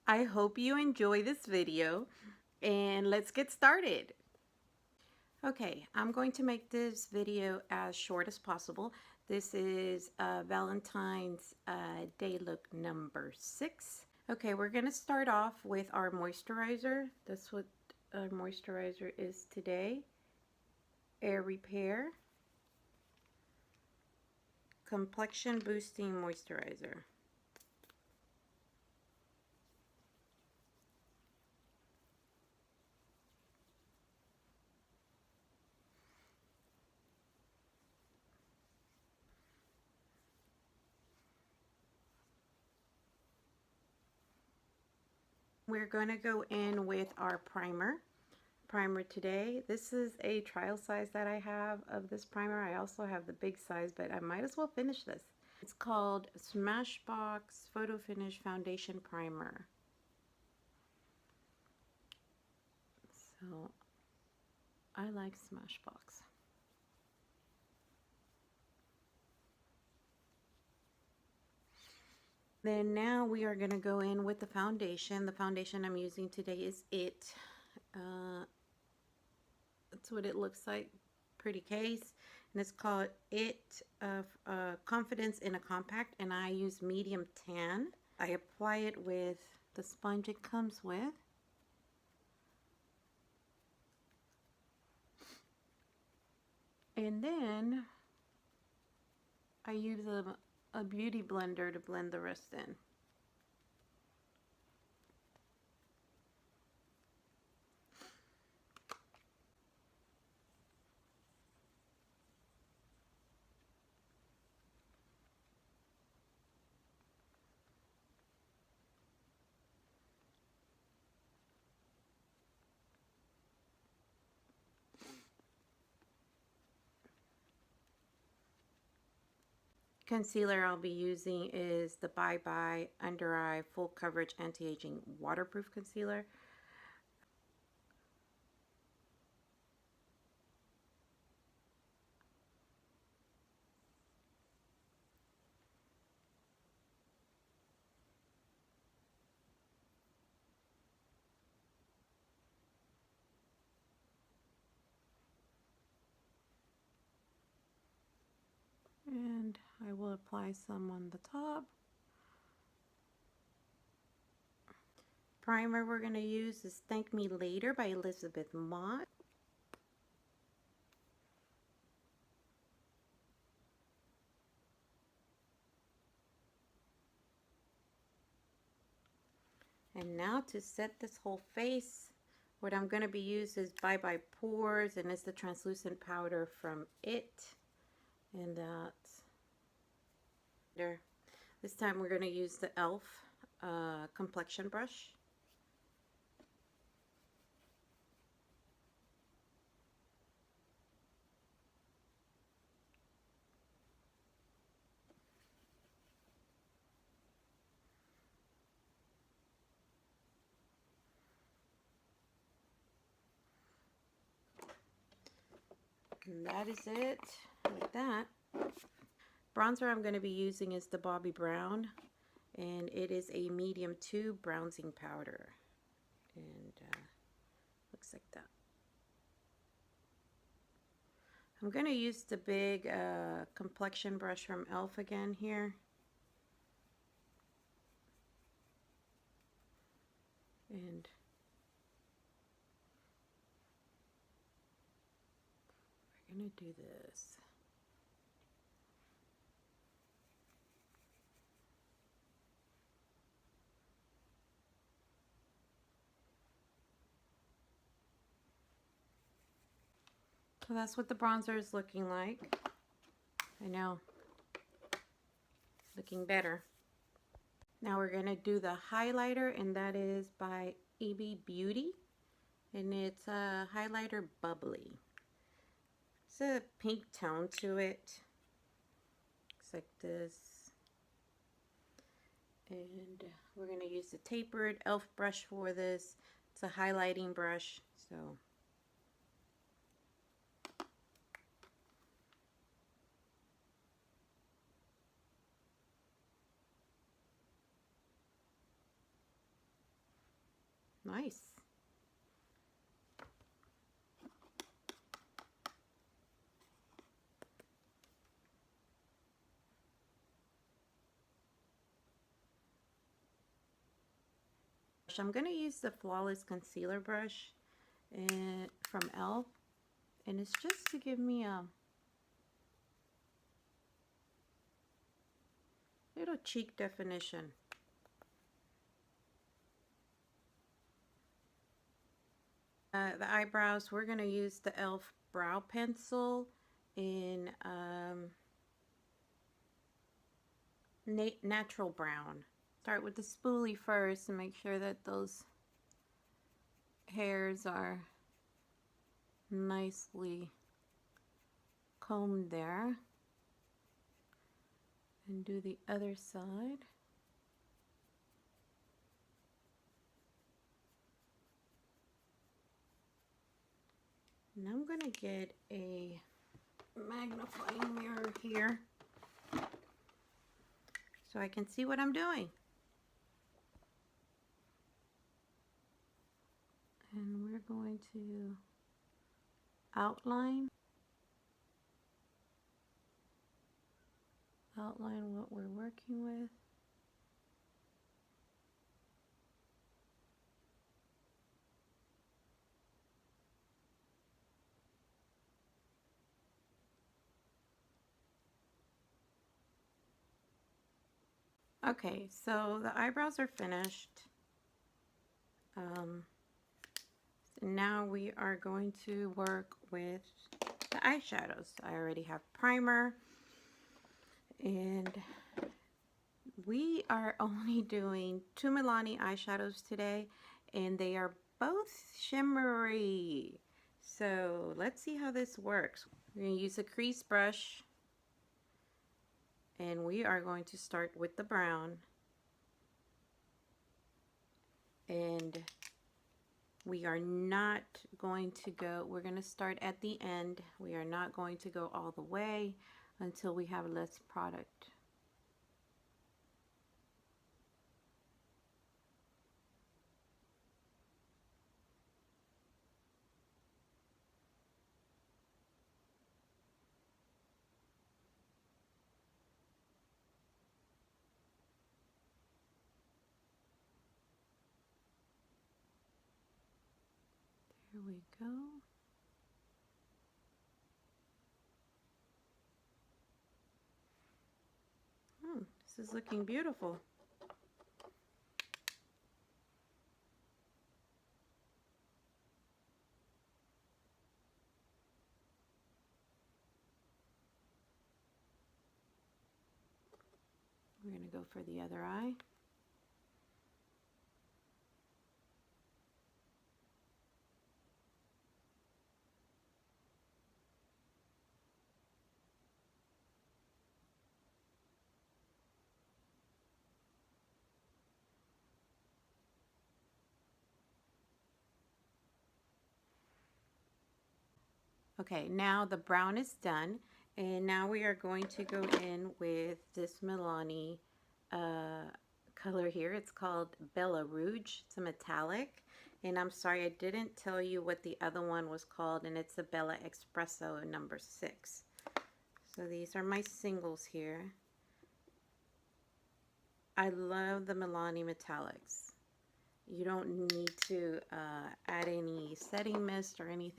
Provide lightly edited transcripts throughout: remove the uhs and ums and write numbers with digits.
I hope you enjoy this video and let's get started. Okay, I'm going to make this video as short as possible. This is Valentine's day look number 6. Okay, we're going to start off with our moisturizer. That's what our moisturizer is today. Air Repair Complexion Boosting Moisturizer. We're going to go in with our primer today. This is a trial size that I have of this primer. I also have the big size, but I might as well finish this. It's called Smashbox Photo Finish Foundation Primer. So I like Smashbox. Then now we are going to go in with the foundation. The foundation I'm using today is It. That's what it looks like. Pretty case. And it's called It Confidence in a Compact. And I use medium tan. I apply it with the sponge it comes with. And then I use a beauty blender to blend the rest in. Concealer I'll be using is the Bye Bye Under Eye Full Coverage Anti-Aging Waterproof Concealer. And I will apply some on the top. Primer we're going to use is Thank Me Later by Elizabeth Mott. And now to set this whole face, what I'm going to be using is Bye Bye Pores, and it's the translucent powder from It. And this time we're going to use the e.l.f. complexion brush. And that is it like that. Bronzer I'm going to be using is the Bobbi Brown, and it is a medium 2 bronzing powder, and looks like that. I'm going to use the big complexion brush from e.l.f. again here. And we're going to do this. So that's what the bronzer is looking like. I know, looking better. Now we're going to do the highlighter, and that is by EB Beauty, and it's a highlighter bubbly. It's a pink tone to it. Looks like this. And we're going to use the tapered e.l.f. brush for this. It's a highlighting brush, so Nice. I'm going to use the Flawless Concealer Brush from e.l.f. and it's just to give me a little cheek definition. The eyebrows, we're going to use the e.l.f. brow pencil in natural brown. Start with the spoolie first and make sure that those hairs are nicely combed there. And do the other side. And I'm going to get a magnifying mirror here so I can see what I'm doing. And we're going to outline what we're working with. Okay, so the eyebrows are finished. Now we are going to work with the eyeshadows. I already have primer, and we are only doing 2 Milani eyeshadows today, and they are both shimmery. So let's see how this works. We're going to use a crease brush, and we are going to start with the brown. And we are not going to go, we're going to start at the end. We are not going to go all the way until we have less product. Here we go. This is looking beautiful. We're going to go for the other eye. Okay, now the brown is done, and now we are going to go in with this Milani color here. It's called Bella Rouge. It's a metallic, and I'm sorry I didn't tell you what the other one was called, and it's a Bella Espresso number 6. So these are my singles here. I love the Milani metallics. You don't need to add any setting mist or anything.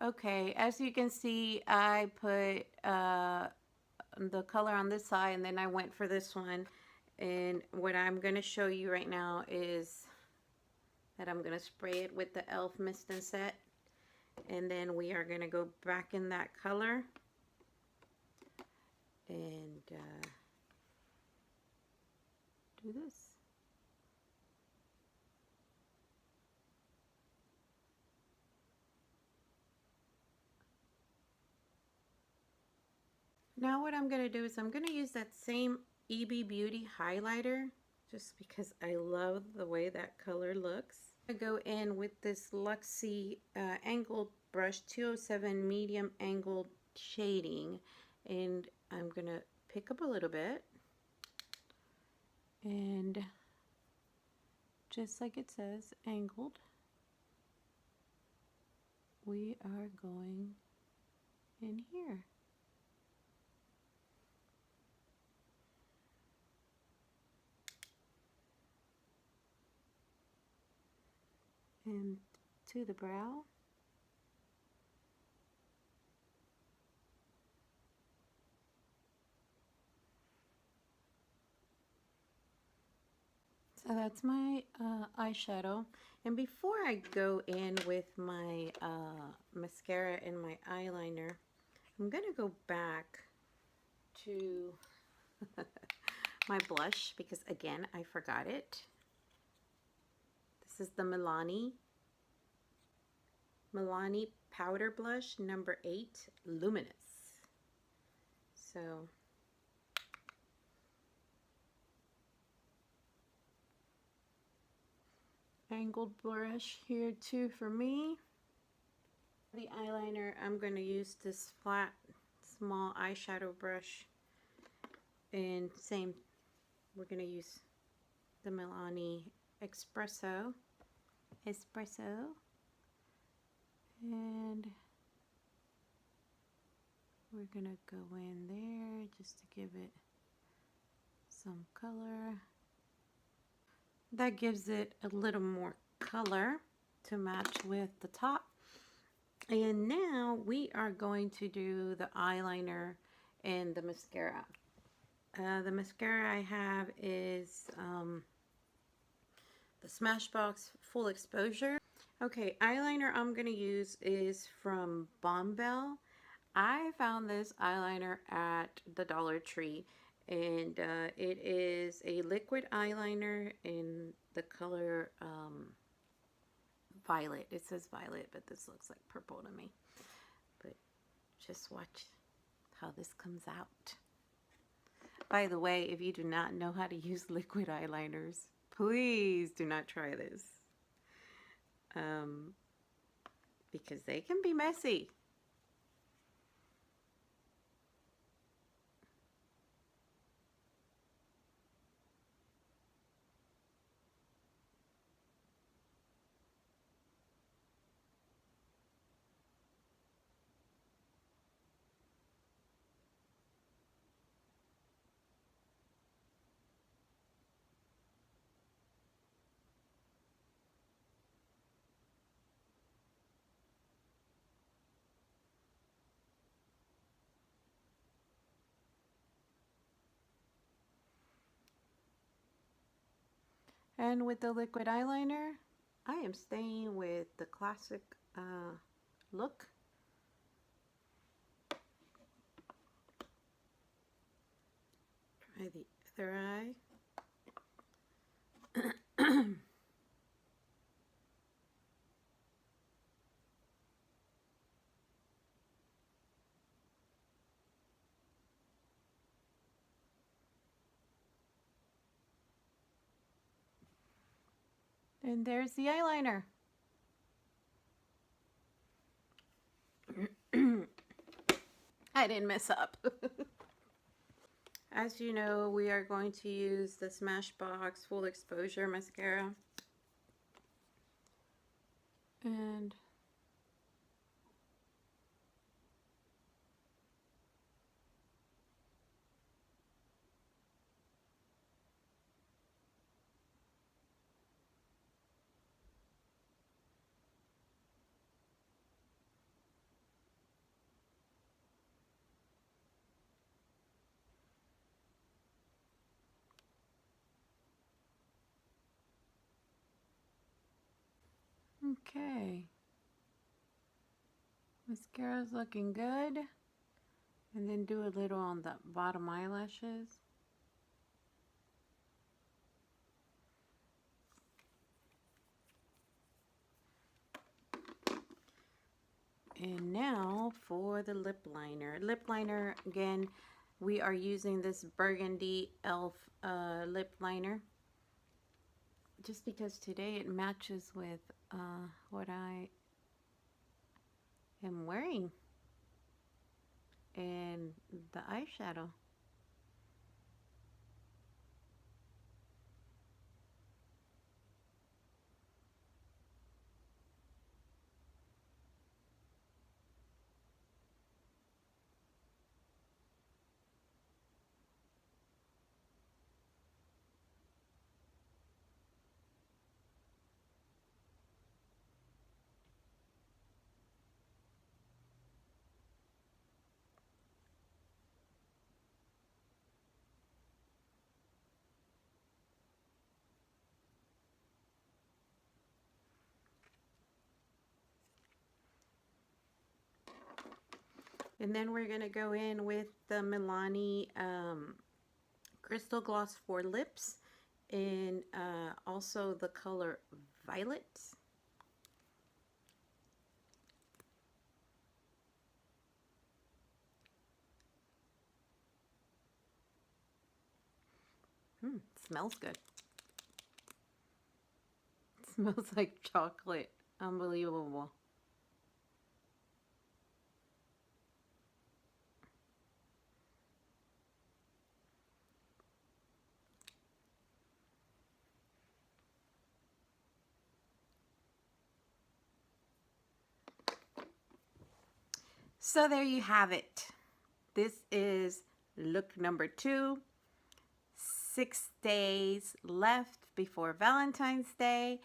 Okay, as you can see, I put the color on this side, and then I went for this one. And what I'm going to show you right now is that I'm going to spray it with the e.l.f. Mist and Set. And then we are going to go back in that color. And do this. Now what I'm going to do is I'm going to use that same EB Beauty highlighter just because I love the way that color looks. I go in with this Luxie angled brush, 207 medium angled shading, and I'm going to pick up a little bit and just like it says, angled. We are going in here. And to the brow. So that's my eyeshadow. And before I go in with my mascara and my eyeliner, I'm going to go back to my blush because, again, I forgot it. This is the Milani Powder Blush number 8 Luminous. So angled brush here too for me. The eyeliner, I'm going to use this flat small eyeshadow brush, and same, we're going to use the Milani Espresso, and we're going to go in there just to give it some color. That gives it a little more color to match with the top. And now we are going to do the eyeliner and the mascara. The mascara I have is the Smashbox Full Exposure. Okay, eyeliner I'm going to use is from Bombell. I found this eyeliner at the Dollar Tree, and it is a liquid eyeliner in the color violet. It says violet, but this looks like purple to me. But just watch how this comes out. By the way, if you do not know how to use liquid eyeliners, please do not try this. Because they can be messy. And with the liquid eyeliner, I am staying with the classic look. Try the other eye. And there's the eyeliner. I didn't mess up. As you know, we are going to use the Smashbox Full Exposure Mascara. And okay. Mascara's looking good. And then do a little on the bottom eyelashes. And now for the lip liner. Lip liner, again, we are using this Burgundy e.l.f. Lip liner. Just because today it matches with what I am wearing. And the eyeshadow. And then we're going to go in with the Milani Crystal Gloss for lips, and also the color Violet. Smells good. It smells like chocolate. Unbelievable. So there you have it. This is look number 2. 6 days left before Valentine's Day.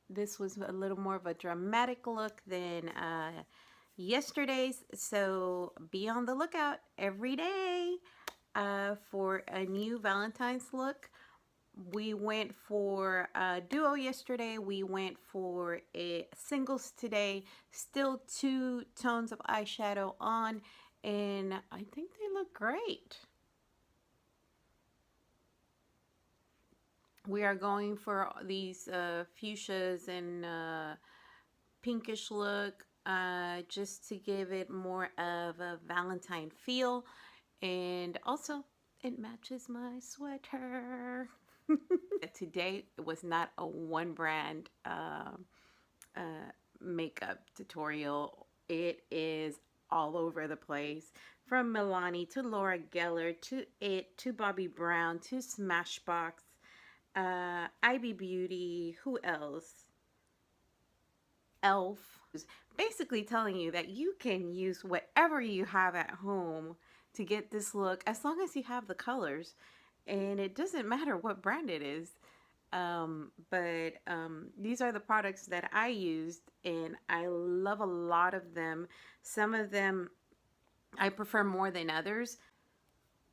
This was a little more of a dramatic look than yesterday's, so be on the lookout every day for a new Valentine's look. We went for a duo yesterday. We went for a singles today. Still 2 tones of eyeshadow on, and I think they look great. We are going for these fuchsias and pinkish look, just to give it more of a Valentine feel. And also, it matches my sweater. Today was not a one brand makeup tutorial. It is all over the place, from Milani to Laura Geller to It to Bobbi Brown to Smashbox, IB Beauty, who else? Elf. Basically telling you that you can use whatever you have at home to get this look, as long as you have the colors, and it doesn't matter what brand it is. These are the products that I used, and I love a lot of them. Some of them I prefer more than others.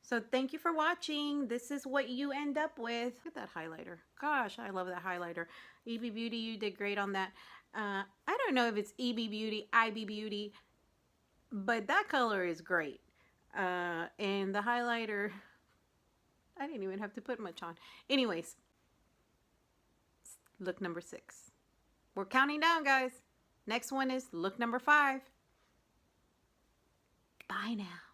So thank you for watching. This is what you end up with. Look at that highlighter. Gosh, I love that highlighter. EB Beauty, you did great on that. I don't know if it's EB Beauty, IB Beauty, but that color is great. And the highlighter, I didn't even have to put much on. Anyways, look number 6. We're counting down, guys. Next one is look number 5. Bye now.